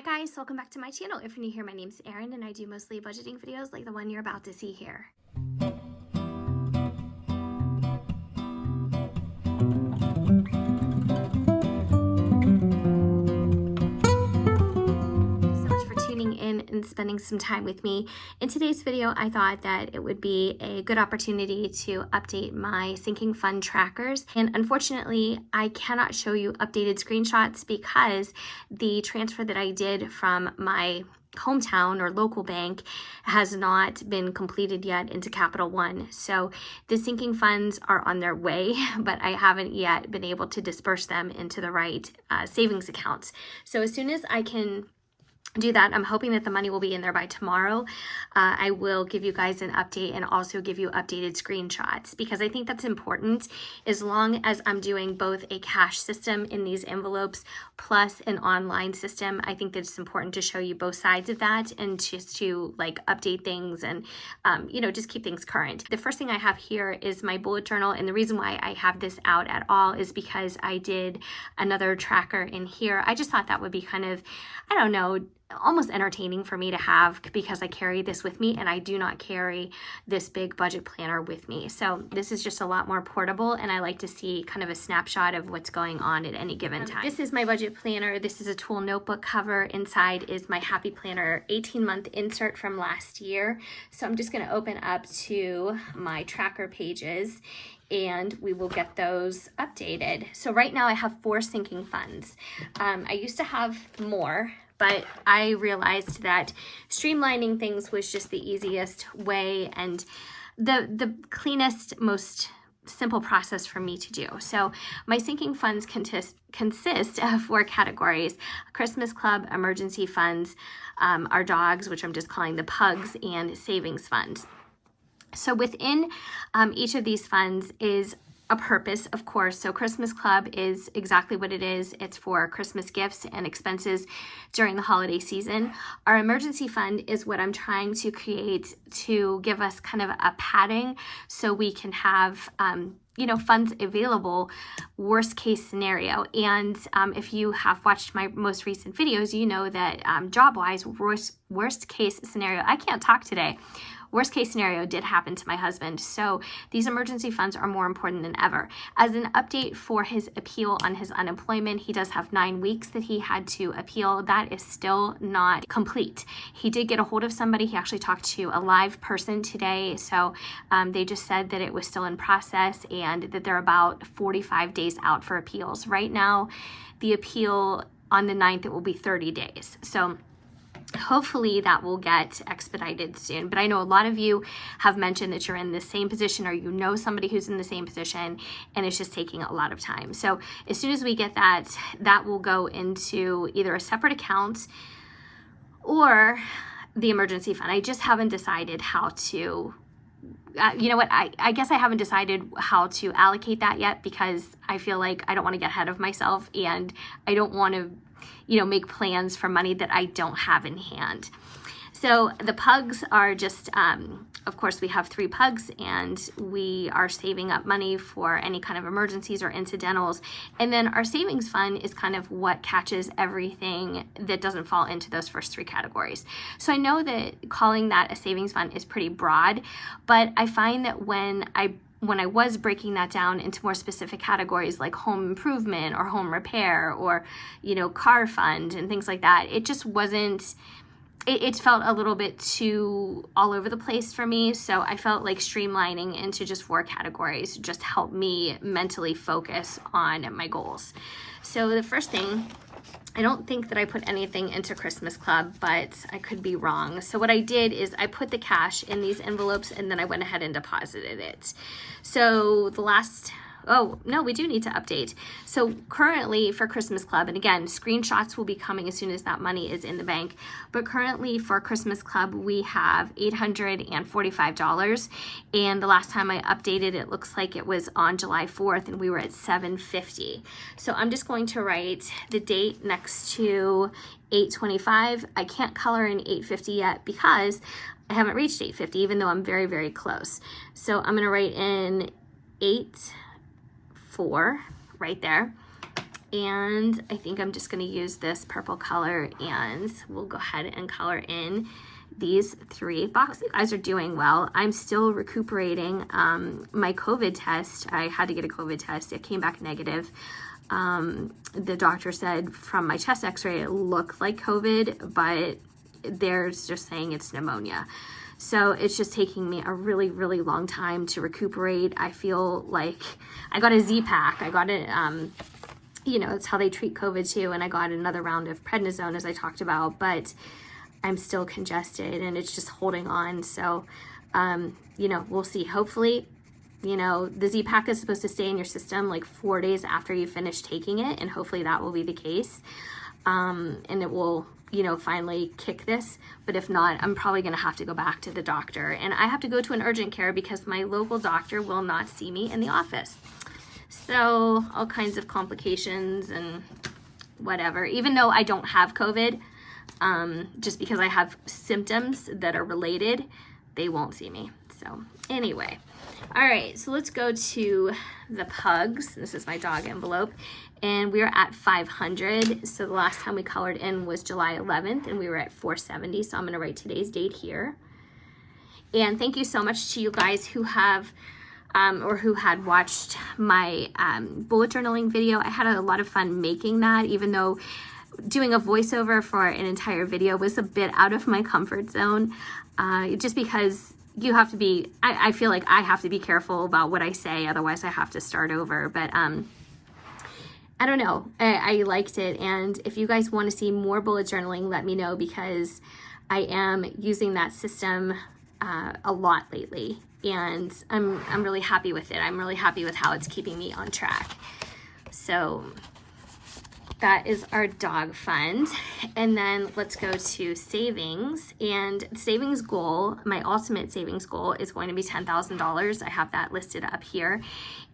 Hi guys, welcome back to my channel. If you're new here, my name's Erin and I do mostly budgeting videos like the one you're about to see here. In and spending some time with me. In today's video, I thought that it would be a good opportunity to update my sinking fund trackers. And unfortunately, I cannot show you updated screenshots because the transfer that I did from my hometown or local bank has not been completed yet into Capital One. So the sinking funds are on their way, but I haven't yet been able to disperse them into the right savings accounts. So as soon as I can do that, I'm hoping that the money will be in there by tomorrow. I will give you guys an update and also give you updated screenshots because I think that's important. As long as I'm doing both a cash system in these envelopes plus an online system, I think that it's important to show you both sides of that and just to like update things and just keep things current. The first thing I have here is my bullet journal, and the reason why I have this out at all is because I did another tracker in here. I just thought that would be kind of, I don't know, almost entertaining for me to have because I carry this with me and I do not carry this big budget planner with me. So this is just a lot more portable and I like to see kind of a snapshot of what's going on at any given time. This is my budget planner. This is a tool notebook cover. Inside is my Happy Planner 18-month insert from last year. So I'm just going to open up to my tracker pages and we will get those updated. So right now I have 4 sinking funds. I used to have more, but I realized that streamlining things was just the easiest way and the cleanest, most simple process for me to do. So my sinking funds consist of 4 categories: Christmas Club, emergency funds, our dogs, which I'm just calling the pugs, and savings funds. So within each of these funds is a purpose, of course. So Christmas Club is exactly what it is. It's for Christmas gifts and expenses during the holiday season. Our emergency fund is what I'm trying to create to give us kind of a padding so we can have funds available worst case scenario. And if you have watched my most recent videos, you know that job-wise, worst case scenario, I can't talk today. Worst case scenario did happen to my husband. So these emergency funds are more important than ever. As an update for his appeal on his unemployment, he does have 9 weeks that he had to appeal. That is still not complete. He did get a hold of somebody. He actually talked to a live person today. So they just said that it was still in process and that they're about 45 days out for appeals. Right now, the appeal on the 9th, it will be 30 days. So hopefully that will get expedited soon. But I know a lot of you have mentioned that you're in the same position or you know somebody who's in the same position and it's just taking a lot of time. So as soon as we get that, that will go into either a separate account or the emergency fund. I just haven't decided how to I guess I haven't decided how to allocate that yet because I feel like I don't want to get ahead of myself and I don't want to make plans for money that I don't have in hand. So the pugs are just, of course, we have 3 pugs and we are saving up money for any kind of emergencies or incidentals. And then our savings fund is kind of what catches everything that doesn't fall into those first 3 categories. So I know that calling that a savings fund is pretty broad, but I find that when I was breaking that down into more specific categories like home improvement or home repair or, car fund and things like that, it just wasn't, it felt a little bit too all over the place for me. So I felt like streamlining into just 4 categories just helped me mentally focus on my goals. So the first thing, I don't think that I put anything into Christmas Club, but I could be wrong. So what I did is I put the cash in these envelopes and then I went ahead and deposited it. So we do need to update. So currently for Christmas Club, and again, screenshots will be coming as soon as that money is in the bank, but currently for Christmas Club, we have $845. And the last time I updated, it looks like it was on July 4th and we were at $750. So I'm just going to write the date next to 825. I can't color in 850 yet because I haven't reached 850, even though I'm very, very close. So I'm going to write in 8-4 right there. And I think I'm just going to use this purple color, and we'll go ahead and color in these 3 boxes. You guys are doing well. I'm still recuperating. My COVID test, I had to get a COVID test. It came back negative. The doctor said from my chest x-ray, it looked like COVID, but they're just saying it's pneumonia. So it's just taking me a really, really long time to recuperate. I feel like I got a Z-Pack. I got it, you know, it's how they treat COVID too. And I got another round of prednisone, as I talked about, but I'm still congested and it's just holding on. So, you know, we'll see. Hopefully, you know, the Z-Pack is supposed to stay in your system like 4 days after you finish taking it. And hopefully that will be the case. And it will, you know, finally kick this. But if not, I'm probably going to have to go back to the doctor. And I have to go to an urgent care because my local doctor will not see me in the office. So all kinds of complications and whatever. Even though I don't have COVID, just because I have symptoms that are related, they won't see me. So anyway, all right, so let's go to the pugs. This is my dog envelope, and we're at 500. So the last time we colored in was July 11th, and we were at 470. So I'm going to write today's date here. And thank you so much to you guys who have or who had watched my bullet journaling video. I had a lot of fun making that, even though doing a voiceover for an entire video was a bit out of my comfort zone, just because you have to be, I feel like I have to be careful about what I say, otherwise I have to start over. But I don't know, I liked it. And if you guys want to see more bullet journaling, let me know, because I am using that system a lot lately, and I'm really happy with it. I'm really happy with how it's keeping me on track. So that is our dog fund. And then let's go to savings. And savings goal, my ultimate savings goal, is going to be $10,000. I have that listed up here.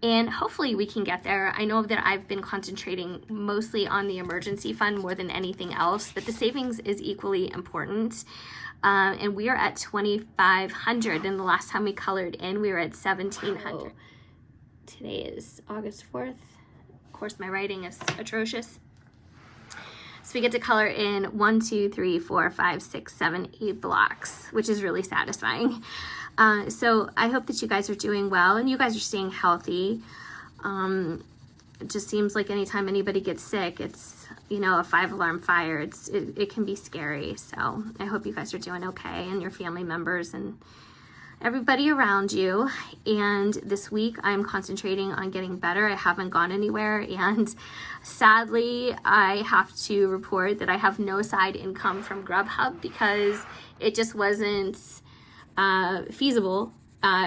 And hopefully we can get there. I know that I've been concentrating mostly on the emergency fund more than anything else, but the savings is equally important. And we are at 2,500. And the last time we colored in, we were at 1,700. Today is August 4th. Of course, my writing is atrocious. So we get to color in 1, 2, 3, 4, 5, 6, 7, 8 blocks, which is really satisfying. So I hope that you guys are doing well and you guys are staying healthy. It just seems like anytime anybody gets sick, it's, you know, a 5-alarm fire. It can be scary. So I hope you guys are doing okay, and your family members and everybody around you. And this week I'm concentrating on getting better. I haven't gone anywhere, and sadly I have to report that I have no side income from Grubhub because it just wasn't feasible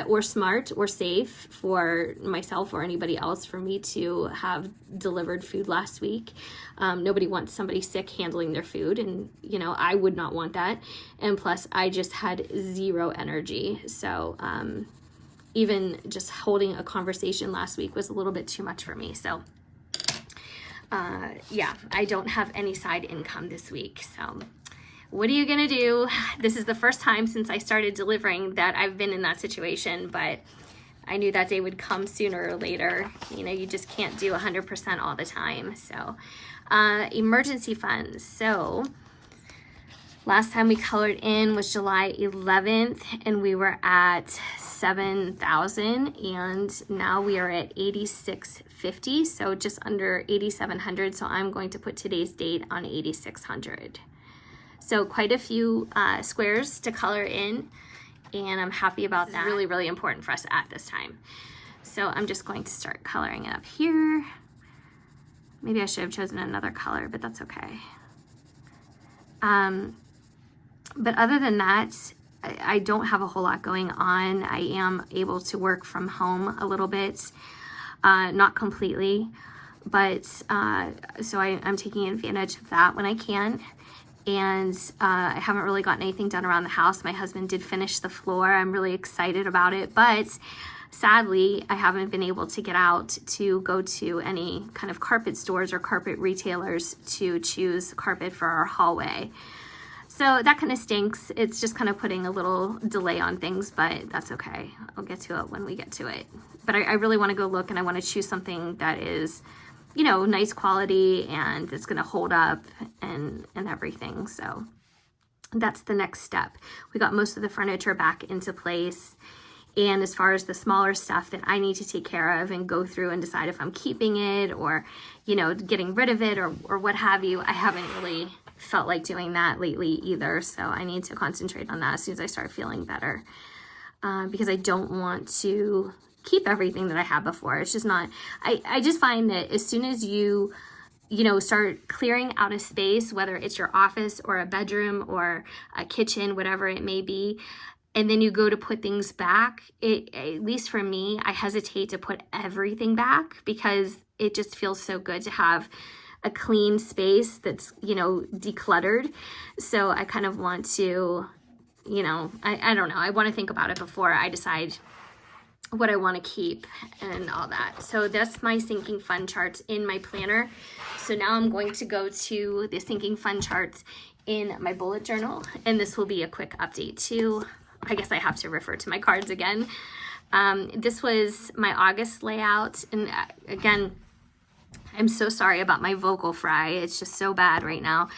or smart or safe for myself or anybody else for me to have delivered food last week. Nobody wants somebody sick handling their food, and you know, I would not want that. And plus I just had zero energy. So even just holding a conversation last week was a little bit too much for me. So yeah, I don't have any side income this week. So what are you gonna do? This is the first time since I started delivering that I've been in that situation, but I knew that day would come sooner or later. You know, you just can't do 100% all the time. So emergency funds. So last time we colored in was July 11th, and we were at 7,000, and now we are at 8,650, so just under 8,700. So I'm going to put today's date on 8,600. So quite a few squares to color in, and I'm happy about that. It's really, really important for us at this time. So I'm just going to start coloring it up here. Maybe I should have chosen another color, but that's okay. But other than that, I don't have a whole lot going on. I am able to work from home a little bit, not completely, but so I'm taking advantage of that when I can. And I haven't really gotten anything done around the house. My husband did finish the floor. I'm really excited about it, but sadly, I haven't been able to get out to go to any kind of carpet stores or carpet retailers to choose carpet for our hallway. So that kind of stinks. It's just kind of putting a little delay on things, but that's okay. I'll get to it when we get to it. But I really want to go look, and I want to choose something that is you know, nice quality and it's going to hold up and everything. So that's the next step. We got most of the furniture back into place. And as far as the smaller stuff that I need to take care of and go through and decide if I'm keeping it or, you know, getting rid of it or what have you, I haven't really felt like doing that lately either. So I need to concentrate on that as soon as I start feeling better, because I don't want to keep everything that I had before. It's just not, I just find that as soon as you know, start clearing out a space, whether it's your office or a bedroom or a kitchen, whatever it may be, and then you go to put things back, at least for me, I hesitate to put everything back because it just feels so good to have a clean space that's, you know, decluttered. So I kind of want to, you know, I don't know. I want to think about it before I decide what I want to keep and all that. So that's my sinking fund charts in my planner. So now I'm going to go to the sinking fund charts in my bullet journal, and this will be a quick update too. I guess I have to refer to my cards again. This was my August layout, and again, I'm so sorry about my vocal fry. It's just so bad right now,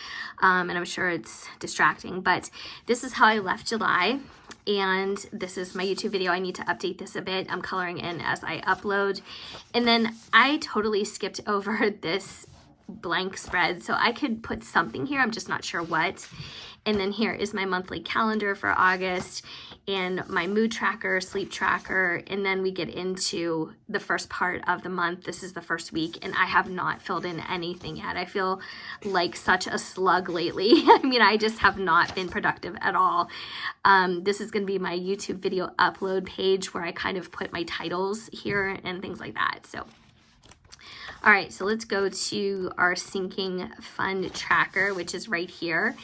and I'm sure it's distracting, but this is how I left July, and this is my YouTube video. I need to update this a bit. I'm coloring in as I upload, and then I totally skipped over this blank spread, so I could put something here. I'm just not sure what. And then here is my monthly calendar for August and my mood tracker, sleep tracker, and then we get into the first part of the month. This is the first week, and I have not filled in anything yet. I feel like such a slug lately. I mean, I just have not been productive at all. This is going to be my YouTube video upload page where I kind of put my titles here and things like that. So all right, so let's go to our sinking fund tracker, which is right here.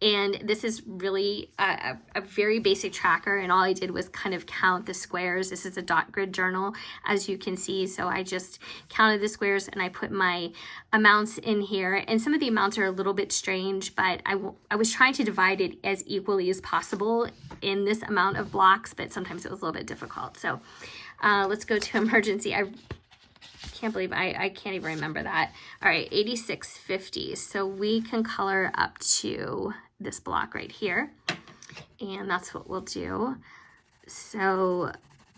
And this is really a very basic tracker, and all I did was kind of count the squares. This is a dot grid journal, as you can see. So I just counted the squares and I put my amounts in here. And some of the amounts are a little bit strange, but I was trying to divide it as equally as possible in this amount of blocks, but sometimes it was a little bit difficult. So let's go to emergency. I can't believe I can't even remember that. All right, 8650. So we can color up to this block right here, and that's what we'll do. So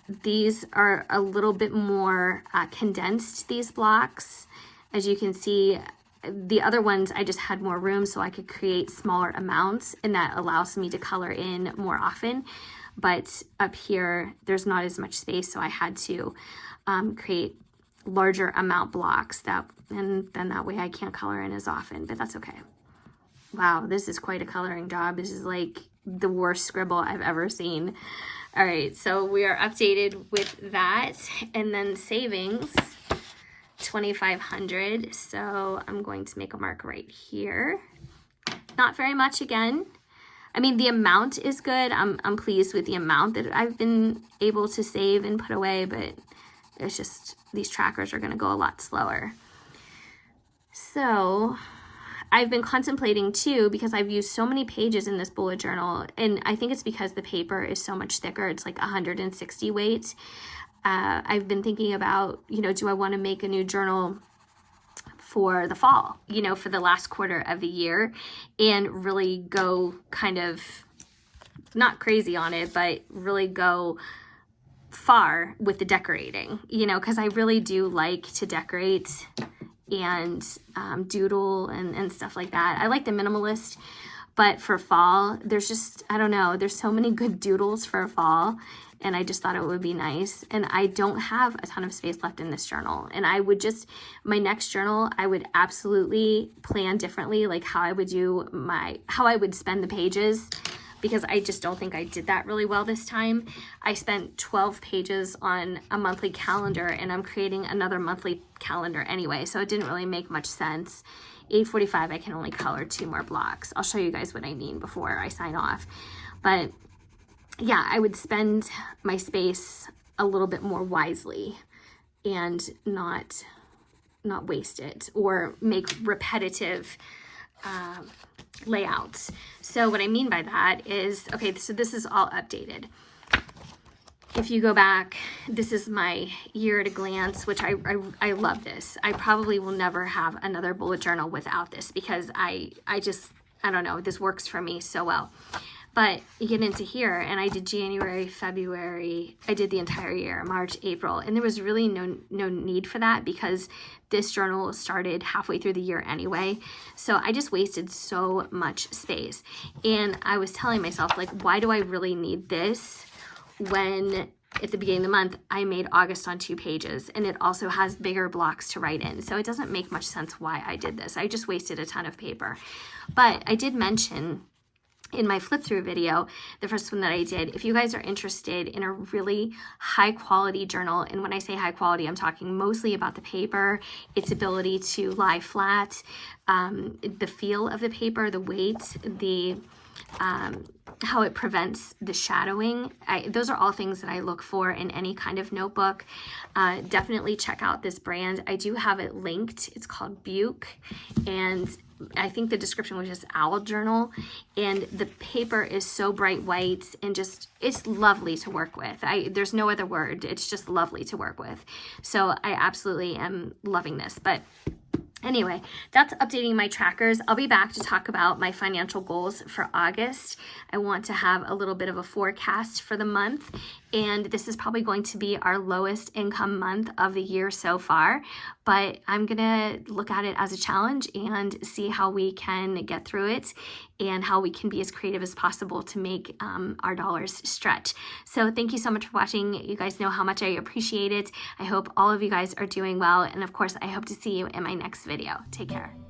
these are a little bit more condensed, these blocks. As you can see, the other ones I just had more room so I could create smaller amounts, and that allows me to color in more often. But up here, there's not as much space, so I had to create larger amount blocks, and then that way I can't color in as often, but that's okay. Wow, this is quite a coloring job. This is like the worst scribble I've ever seen. All right, so we are updated with that, and then savings 2,500. So I'm going to make a mark right here. Not very much again. I mean, the amount is good. I'm pleased with the amount that I've been able to save and put away, but it's just these trackers are going to go a lot slower. So I've been contemplating too, because I've used so many pages in this bullet journal, and I think it's because the paper is so much thicker. It's like 160 weight. I've been thinking about, you know, do I want to make a new journal for the fall, you know, for the last quarter of the year, and really go kind of not crazy on it, but really go far with the decorating, you know, because I really do like to decorate and doodle and stuff like that. I like the minimalist, but for fall, there's just, I don't know, there's so many good doodles for fall, and I just thought it would be nice. And I don't have a ton of space left in this journal, and I would just, my next journal, I would absolutely plan differently, like how I would do how I would spend the pages, because I just don't think I did that really well this time. I spent 12 pages on a monthly calendar, and I'm creating another monthly calendar anyway, so it didn't really make much sense. 8:45, I can only color 2 more blocks. I'll show you guys what I mean before I sign off. But yeah, I would spend my space a little bit more wisely and not waste it or make repetitive layouts. So what I mean by that is, okay, so this is all updated. if you go back, this is my year at a glance, which I love this. I probably will never have another bullet journal without this because I don't know, this works for me so well. But you get into here, and I did January, February, I did the entire year, March, April, and there was really no need for that because this journal started halfway through the year anyway. So I just wasted so much space. And I was telling myself, like, why do I really need this when at the beginning of the month I made August on 2 pages, and it also has bigger blocks to write in. So it doesn't make much sense why I did this. I just wasted a ton of paper. But I did mention in my flip through video, the first one that I did, if you guys are interested in a really high quality journal, and when I say high quality, I'm talking mostly about the paper, its ability to lie flat, the feel of the paper, the weight, the how it prevents the shadowing. Those are all things that I look for in any kind of notebook. Definitely check out this brand. I do have it linked. It's called Buke, and I think the description was just Owl Journal, and the paper is so bright white and just, it's lovely to work with. There's no other word. It's just lovely to work with. So I absolutely am loving this. But anyway, that's updating my trackers. I'll be back to talk about my financial goals for August. I want to have a little bit of a forecast for the month, and this is probably going to be our lowest income month of the year so far, but I'm gonna look at it as a challenge and see how we can get through it and how we can be as creative as possible to make our dollars stretch. So thank you so much for watching. You guys know how much I appreciate it. I hope all of you guys are doing well, and of course I hope to see you in my next video. Take care.